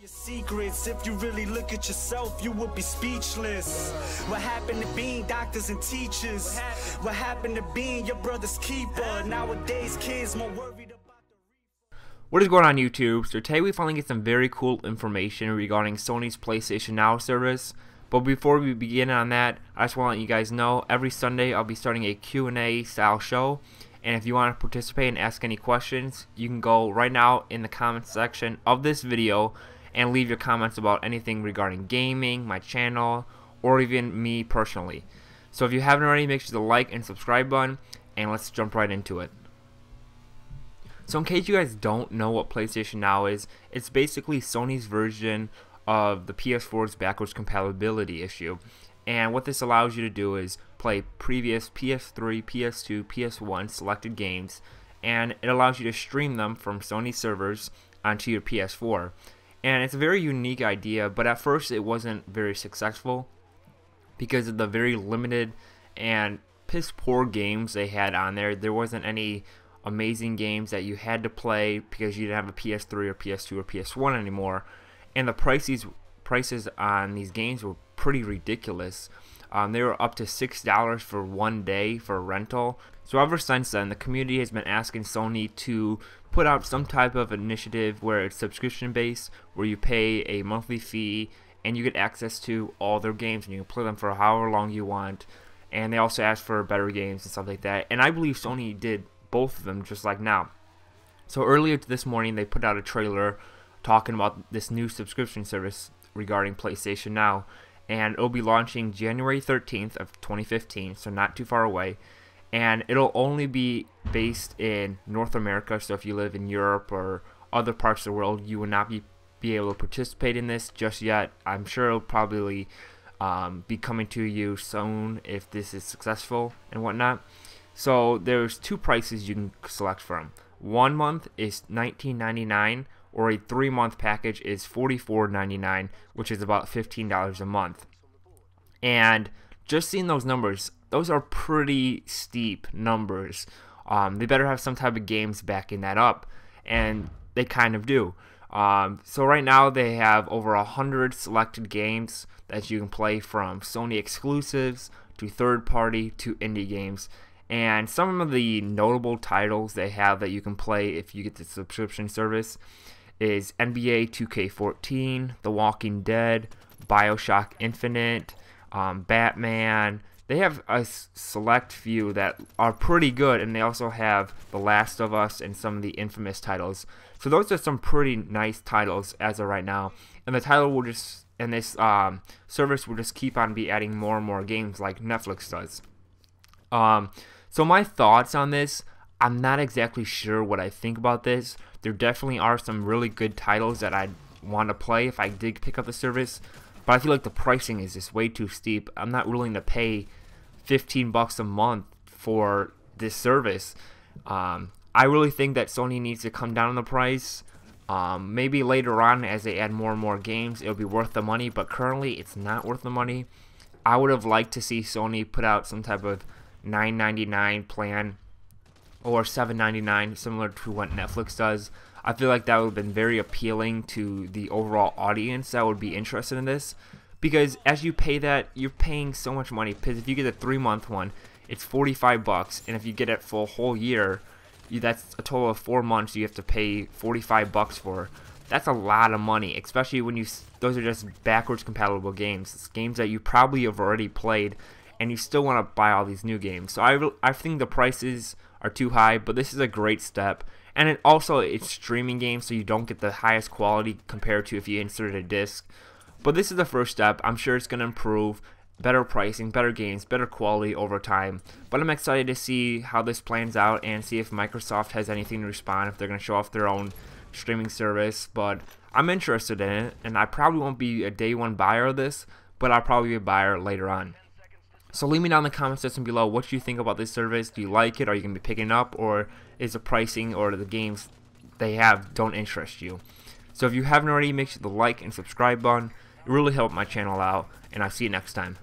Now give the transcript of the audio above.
Your secrets, if you really look at yourself, you would be speechless. What happened to being doctors and teachers? What happened to being your brother's keeper? Nowadays kids more worried about the... What is going on, YouTube? So today we finally get some very cool information regarding Sony's PlayStation Now service. But before we begin on that, I just want to let you guys know every Sunday I'll be starting a Q&A style show. And if you want to participate and ask any questions, you can go right now in the comments section of this video and leave your comments about anything regarding gaming, my channel, or even me personally. So if you haven't already, make sure to like and subscribe button, and let's jump right into it. So in case you guys don't know what PlayStation Now is, it's basically Sony's version of the PS4's backwards compatibility issue. And what this allows you to do is play previous PS3, PS2, PS1 selected games, and it allows you to stream them from Sony servers onto your PS4. And it's a very unique idea, but at first it wasn't very successful because of the very limited and piss poor games they had on there. There wasn't any amazing games that you had to play because you didn't have a PS3 or PS2 or PS1 anymore. And the prices on these games were pretty ridiculous. They were up to $6 for one day for rental. So ever since then, the community has been asking Sony to put out some type of initiative where it's subscription based, where you pay a monthly fee and you get access to all their games and you can play them for however long you want. And they also ask for better games and stuff like that. And I believe Sony did both of them just like now. So earlier this morning they put out a trailer talking about this new subscription service regarding PlayStation Now, and it'll be launching January 13th of 2015, so not too far away. And it'll only be based in North America, so if you live in Europe or other parts of the world, you will not be able to participate in this just yet. I'm sure it'll probably be coming to you soon if this is successful and whatnot. So there's two prices you can select from. 1 month is $19.99, or a 3-month package is $44.99, which is about $15 a month. And just seeing those numbers, those are pretty steep numbers. They better have some type of games backing that up, and they kind of do. So right now they have over 100 selected games that you can play, from Sony exclusives to third-party to indie games. And some of the notable titles they have that you can play if you get the subscription service is NBA 2K14, The Walking Dead, Bioshock Infinite, Batman. They have a select few that are pretty good, and they also have The Last of Us and some of the infamous titles. So those are some pretty nice titles as of right now, and the title will just, and this service will just keep on be adding more and more games like Netflix does. So my thoughts on this, I'm not exactly sure what I think about this. There definitely are some really good titles that I'd want to play if I did pick up the service, but I feel like the pricing is just way too steep. I'm not willing to pay $15 a month for this service. I really think that Sony needs to come down on the price. Maybe later on, as they add more and more games, it'll be worth the money, but currently it's not worth the money. I would have liked to see Sony put out some type of $9.99 plan or $7.99, similar to what Netflix does. I feel like that would have been very appealing to the overall audience that would be interested in this, because as you pay that, you're paying so much money. Because if you get a 3-month one, it's $45, and if you get it for a whole year, that's a total of 4 months you have to pay $45 for. That's a lot of money, especially when those are just backwards compatible games. It's games that you probably have already played, and you still want to buy all these new games. So I think the prices are too high, but this is a great step. And it's streaming games, so you don't get the highest quality compared to if you inserted a disc. But this is the first step. I'm sure it's going to improve, better pricing, better games, better quality over time. But I'm excited to see how this plans out and see if Microsoft has anything to respond, if they're going to show off their own streaming service. But I'm interested in it, and I probably won't be a day one buyer of this, but I'll probably be a buyer later on. So leave me down in the comment section below what you think about this service. Do you like it? Are you going to be picking it up? Or is the pricing or the games they have don't interest you? So if you haven't already, make sure to like and subscribe button. It really helps my channel out. And I'll see you next time.